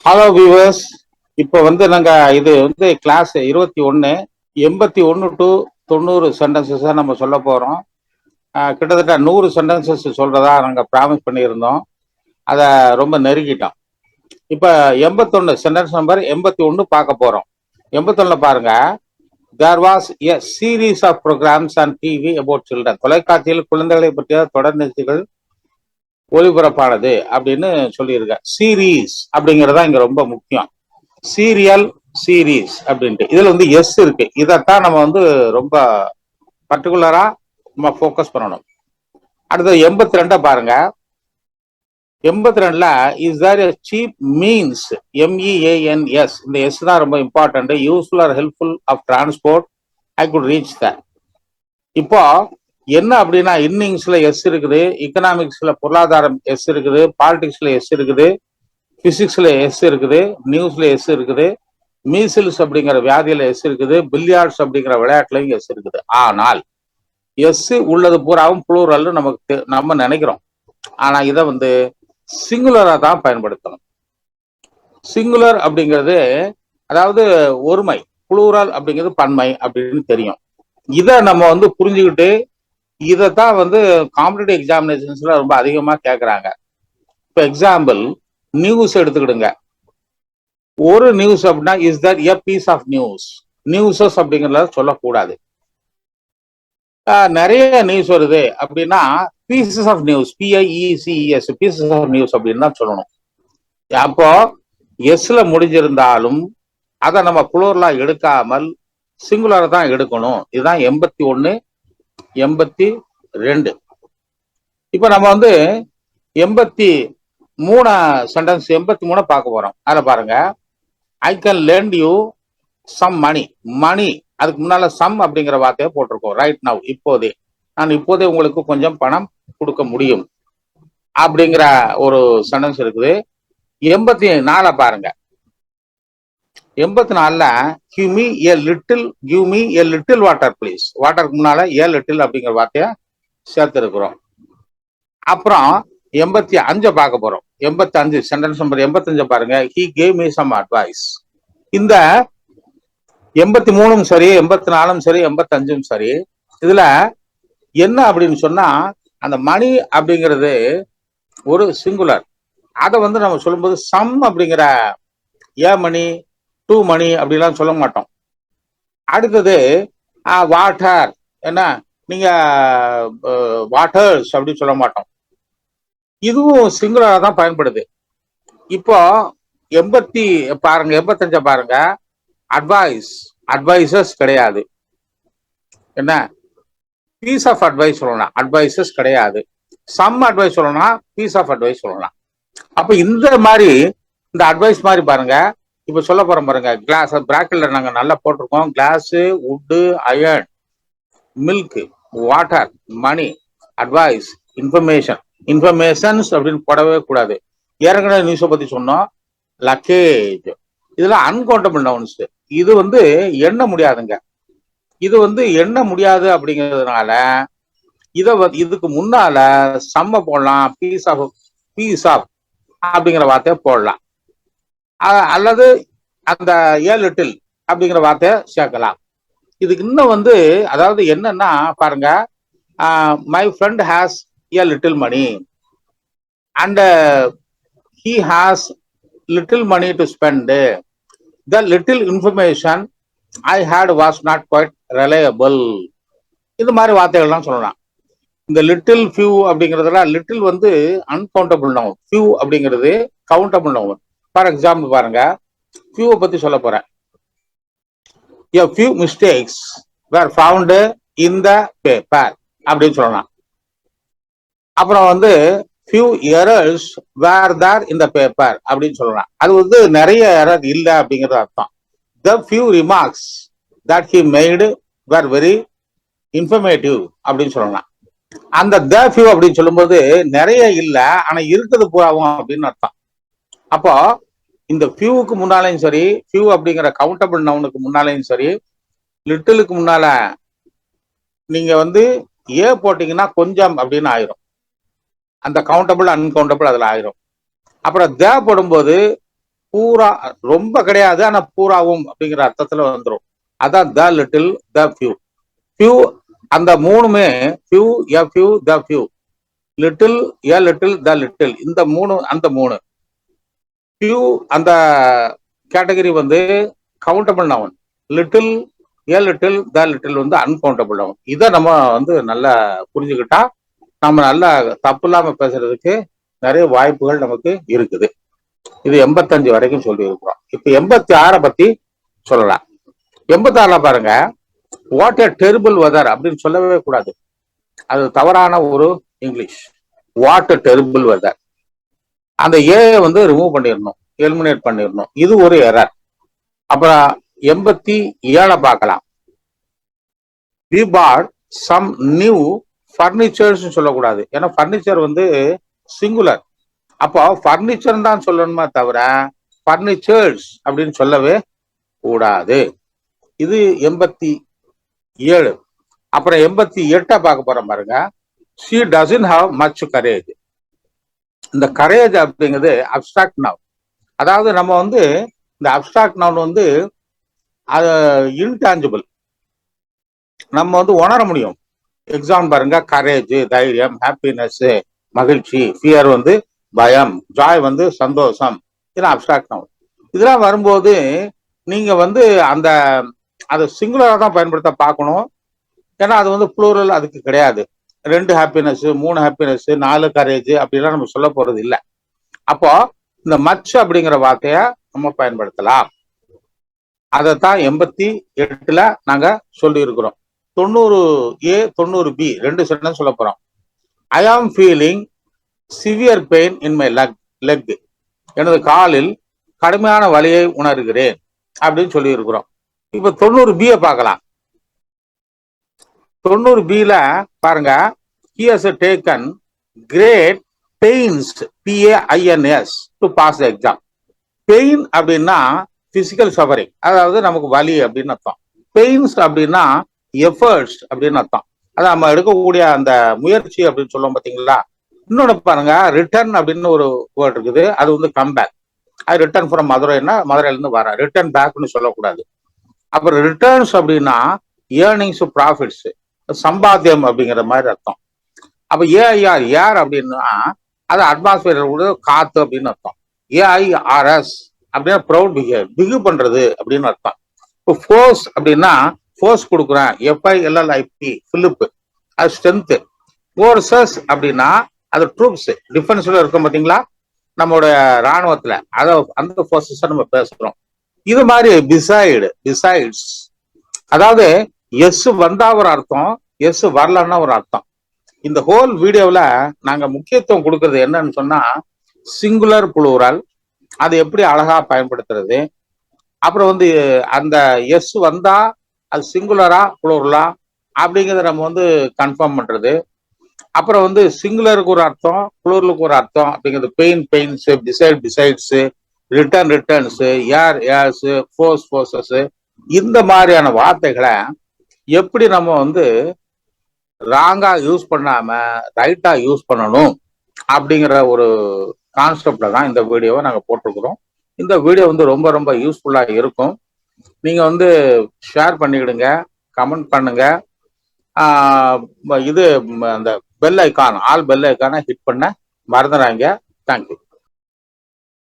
Hello viewers. இப்போ நாங்க இது கிளாஸ் 21 81 டு 90 சென்டென்சஸ் நம்ம சொல்ல போறோம். கிட்டத்தட்ட 100 சென்டென்சஸ் சொல்றதா நாங்க ப்ராமிஸ் பண்ணியிருந்தோம். அதை ரொம்ப நெருங்கிட்டோம். இப்போ 81 சென்டென்ஸ் நம்பர் 81 பார்க்க போறோம். 81ல பாருங்க. There was a series of programs on TV about children. தொலைக்காட்சியில் குழந்தைகளை பற்றிய தொடர் நிகழ்ச்சிகள் ஒளிபரப்பானது அப்படின்னு சொல்லியிருக்க. சீரீஸ் அப்படிங்கறதா இங்க ரொம்ப முக்கியம். சீரியல் சீரீஸ் அப்படின்ட்டு இதுல எஸ் இருக்கு. இதைத்தான் நம்ம ரொம்ப பர்டிகுலரா நம்ம ஃபோக்கஸ் பண்ணணும். அடுத்தது 82 பாருங்க. 82ல is there a cheap means MEANS. இந்த எஸ் தான் ரொம்ப important. Useful or helpful of transport I could reach that. இப்போ என்ன அப்படின்னா இன்னிங்ஸ்ல எஸ் இருக்குது, எக்கனாமிக்ஸ்ல பொருளாதாரம் எஸ் இருக்குது, பாலிடிக்ஸ்ல எஸ் இருக்குது, பிசிக்ஸ்ல எஸ் இருக்குது, நியூஸ்ல எஸ் இருக்குது, மீசில்ஸ் அப்படிங்கிற வியாதியில எஸ் இருக்குது, பில்லியார்ட்ஸ் அப்படிங்கிற விளையாட்டுலையும் எஸ் இருக்குது. ஆனால் எஸ் உள்ளது பூராவும் புளூரல் நமக்கு நம்ம நினைக்கிறோம். ஆனா இதை சிங்குலரா தான் பயன்படுத்தணும். சிங்குலர் அப்படிங்கிறது அதாவது ஒருமை, புளூரல் அப்படிங்கிறது பன்மை அப்படின்னு தெரியும். இதை நம்ம புரிஞ்சுக்கிட்டு இதைத்தான் காம்படிட்டிவ் எக்ஸாமினேஷன்ஸ்ல ரொம்ப அதிகமா கேட்கறாங்க. இப்போ எக்ஸாம்பிள் நியூஸ் எடுத்துக்கிடுங்க. ஒரு நியூஸ் அப்படின்னா is that a piece of news. Newses அப்படிங்கிறத சொல்லக்கூடாது. நிறைய நியூஸ் வருது அப்படின்னா pieces of news, PIECES, pieces of news அப்படின்னு தான் சொல்லணும். அப்போ எஸ்ல முடிஞ்சிருந்தாலும் அதை நம்ம புளூரலா எடுக்காமல் சிங்குலரா தான் எடுக்கணும். இதுதான் 81 82. இப்ப நம்ம 83 சென்டென்ஸ் 83 பார்க்க போறோம். அதுல பாருங்க. I can lend you some money. Money அதுக்கு முன்னால சம் அப்படிங்கிற வார்த்தையை போட்டிருக்கோம். ரைட் நவ், இப்போதே நான் இப்போதே உங்களுக்கு கொஞ்சம் பணம் கொடுக்க முடியும் அப்படிங்கிற ஒரு சென்டென்ஸ் இருக்குது. 84 பாருங்க. 84ல give me a little water please. வாட்டருக்கு முன்னால ஏ லிட்டில் அப்படிங்கிற வார்த்தைய சேர்த்து இருக்கிறோம். அப்புறம் 85 பார்க்க போறோம். 85 சென்டென்ஸ் நம்பர் 85 பாருங்க. He gave me some advice. இந்த 83ம் சரி, 84ம் சரி, 85ம் சரி, இதுல என்ன அப்படின்னு சொன்னா அந்த மணி அப்படிங்கிறது ஒரு சிங்குலர். அதை நம்ம சொல்லும்போது சம் அப்படிங்கிற ஏ மணி, டூ மணி அப்படிலாம் சொல்ல மாட்டோம். அடுத்தது வாட்டர், என்ன நீங்க வாட்டர்ஸ் அப்படின்னு சொல்ல மாட்டோம். இதுவும் சிங்குலரா தான் பயன்படுது. இப்போ 85 பாருங்க. அட்வைஸ், அட்வைசஸ் கிடையாது. என்ன பீஸ் ஆஃப் அட்வைஸ் சொல்லலாம், அட்வைசஸ் கிடையாது. சம் அட்வைஸ் சொல்லலாம், பீஸ் ஆஃப் அட்வைஸ் சொல்லலாம். அப்ப இந்த மாதிரி இந்த அட்வைஸ் மாதிரி பாருங்க. இப்ப சொல்ல போறோம் பாருங்க. கிளாஸ் பிராக்கெட்ல நாங்க நல்லா போட்டிருக்கோம். Glass, wood, iron, milk, water, money, advice, information. Informations அப்படின்னு போடவே கூடாது. ஏற்கனவே நியூஸை பத்தி சொன்னோம். லக்கேஜ், இதெல்லாம் அன்கவுண்டபிள் நவுன்ஸ். இது எண்ண முடியாதுங்க. இது எண்ண முடியாது அப்படிங்கிறதுனால இதுக்கு முன்னால சம்ம போடலாம், பீஸ் ஆஃப் அப்படிங்கிற வார்த்தையை போடலாம். அல்லது அந்த ஏ லிட்டில் அப்படிங்கிற வார்த்தையை சேர்க்கலாம். இதுக்கு இன்னும் அதாவது என்னன்னா பாருங்க. My friend has a little money and he has little money to spend. The little information I had was not quite reliable. இது மாதிரி வார்த்தைகள்லாம் சொல்லலாம். இந்த லிட்டில், ஃபியூ அப்படிங்கிறதுல லிட்டில் அன்கவுண்டபிள் நவுன், ஃபியூ அப்படிங்கிறது கவுண்டபிள் நவுன். ஃபார் எக்ஸாம்பிள் பாருங்க. ஃபியூவை பத்தி சொல்ல போறேன். A few mistakes were found in the paper அப்படின்னு சொல்லலாம். அப்புறம் few errors were there in the paper அப்படின்னு சொல்லலாம். அது நிறைய எரர் இல்ல அப்படிங்கிறது அர்த்தம். The few remarks that he made were very informative அப்படின்னு சொல்லலாம். அந்த the few அப்படின்னு சொல்லும்போது நிறைய இல்ல, ஆனா இருக்குது பூராவும் அப்படின்னு அர்த்தம். அப்போ இந்த ஃபியூவுக்கு முன்னாலையும் சரி, ஃபியூ அப்படிங்கிற கவுண்டபிள் நவுனுக்கு முன்னாலையும் சரி, லிட்டிலுக்கு முன்னால நீங்க ஏ போட்டீங்கன்னா கொஞ்சம் அப்படின்னு ஆயிரும். அந்த கவுண்டபிள் அன்கவுண்டபிள் அதுல ஆயிரும். அப்புறம் தே போடும்போது பூரா ரொம்ப கிடையாது, ஆனா பூராவும் அப்படிங்கிற அர்த்தத்துல வந்துடும். அதான் the little the few. Few அந்த மூணுமே few a few the few, little a little the little, இந்த மூணு அந்த மூணு. ஃபியூ அந்த கேட்டகரி வந்து countable noun, little a little the little வந்து அன்கவுண்டபிள் நவுன். இதை நம்ம வந்து நல்லா புரிஞ்சுக்கிட்டா நம்ம நல்லா தப்பு இல்லாம பேசுறதுக்கு நிறைய வாய்ப்புகள் நமக்கு இருக்குது. இது 85 வரைக்கும் சொல்லி இருக்கிறோம். இப்ப 86 பத்தி சொல்லலாம். 86ல பாருங்க, வாட் எ டெரிபிள் வெதர் அப்படின்னு சொல்லவே கூடாது, அது தவறான ஒரு English. What a terrible weather, அந்த ஏ வந்து ரிமூவ் பண்ணிடணும், எலிமினேட் பண்ணிடணும். இது ஒரு எரர். அப்புறம் 87 பார்க்கலாம். we bought some new furnitures சொல்லக்கூடாது, ஏன்னா பர்னிச்சர் வந்து சிங்குலர். அப்போ பர்னிச்சர் தான் சொல்லணுமா தவிர பர்னிச்சர்ஸ் அப்படின்னு சொல்லவே கூடாது. இது 87. அப்புறம் 88 பார்க்க போறோம் பாருங்க. she doesn't have much courage. இந்த கரேஜ் அப்படிங்கிறது அப்டிராக்ட் நவுன். அதாவது நம்ம வந்து இந்த அப்டிராக்ட் நவுன் வந்து அது இன்டான்ஜிபிள், நம்ம வந்து உணர முடியும். எக்ஸாம் பாருங்க, கரேஜ் தைரியம், ஹாப்பினஸ் மகிழ்ச்சி, ஃபியர் வந்து பயம், ஜாய் வந்து சந்தோஷம், இதெல்லாம் அப்டிராக்ட் நவுன். இதெல்லாம் வரும்போது நீங்க வந்து அந்த அதை சிங்குலரா தான் பயன்படுத்த பார்க்கணும். ஏன்னா அது வந்து ப்ளூரல் அதுக்கு கிடையாது. 2 ஹாப்பினஸ், 3 ஹாப்பினஸ், 4 கரேஜ் அப்படிலாம் நம்ம சொல்ல போறது இல்லை. அப்போ இந்த மச் அப்படிங்கிற வார்த்தைய நம்ம பயன்படுத்தலாம். அதைத்தான் 88ல நாங்க சொல்லி இருக்கிறோம். 90A 90B 2 சென்டென்ஸ் சொல்ல போறோம். ஐ ஆம் feeling severe pain in my leg, எனது காலில் கடுமையான வலியை உணர்கிறேன் அப்படின்னு சொல்லி இருக்கிறோம். இப்ப 90B பார்க்கலாம். 90B பாருங்க, he has taken great pains, PAINS, to pass the exam. Pain அப்படின்னா பிசிக்கல் சஃபரிங், அதாவது நமக்கு வலி அப்படின்னு அர்த்தம். பெயின்ஸ் அப்படின்னா எஃபர்ட்ஸ் அப்படின்னு அர்த்தம். அது நம்ம எடுக்கக்கூடிய அந்த முயற்சி அப்படின்னு சொல்லுவோம் பாத்தீங்களா. இன்னொன்னு பாருங்க, ரிட்டர்ன் அப்படின்னு ஒரு வேர்ட் இருக்குது, அது வந்து கம்பேக். அது ரிட்டர்ன் ஃப்ரம் மதுரைன்னா மதுரையில இருந்து வர, ரிட்டர்ன் பேக்னு சொல்லக்கூடாது. அப்புறம் ரிட்டர்ன்ஸ் அப்படின்னா ஏர்னிங்ஸ் ப்ராஃபிட்ஸ், சம்பாத்தியம் அப்படிங்கிற மாதிரி அர்த்தம். அப்ப ஏஐஆர் ஏர் அப்படின்னா அது அட்மாஸ்பியர் காத்து அப்படின்னு அர்த்தம். ஏஐஆர்எஸ் அப்படின்னா ப்ரௌட் பிஹேவ், பிகு பண்றது அப்படின்னு அர்த்தம். இப்போ ஃபோர்ஸ் அப்படின்னா ஃபோர்ஸ் கொடுக்குறேன், FILLIP பிலிப், அது ஸ்ட்ரென்த். ஃபோர்ஸஸ் அப்படின்னா அது ட்ரூப்ஸ், டிஃபென்ஸ்ல இருக்கும் பாத்தீங்களா நம்மளோட ராணுவத்துல, அதை அந்த ஃபோர்ஸஸ் நம்ம பேசுறோம். இது மாதிரி பிசைட்ஸ், அதாவது எஸ் வந்தா ஒரு அர்த்தம், எஸ் வரலன்னா ஒரு அர்த்தம். இந்த ஹோல் வீடியோவில் நாங்க முக்கியத்துவம் கொடுக்கறது என்னன்னு சொன்னா, சிங்குலர் புளூரல் அது எப்படி அழகா பயன்படுத்துறது, அப்புறம் வந்து அந்த எஸ் வந்தா அது சிங்குலரா புளூரலா அப்படிங்கிறத நம்ம வந்து கன்ஃபார்ம் பண்றது. அப்புறம் வந்து சிங்குலருக்கு ஒரு அர்த்தம், புளூரலுக்கு ஒரு அர்த்தம் அப்படிங்கிறது. Pains, besides, returns, airs, forces, இந்த மாதிரியான வார்த்தைகளை எப்படி நம்ம வந்து ராங்கா யூஸ் பண்ணாம ரைட்டா யூஸ் பண்ணணும் அப்படிங்கிற ஒரு கான்செப்ட்ல தான் இந்த வீடியோவை நாங்க போட்டிருக்கிறோம். இந்த வீடியோ வந்து ரொம்ப ரொம்ப யூஸ்ஃபுல்லா இருக்கும். நீங்க வந்து ஷேர் பண்ணிக்கிடுங்க, கமெண்ட் பண்ணுங்க. இது அந்த பெல் ஐக்கான், ஆல் பெல் ஐக்கானை ஹிட் பண்ண மறந்துடாங்க. தேங்க்யூ.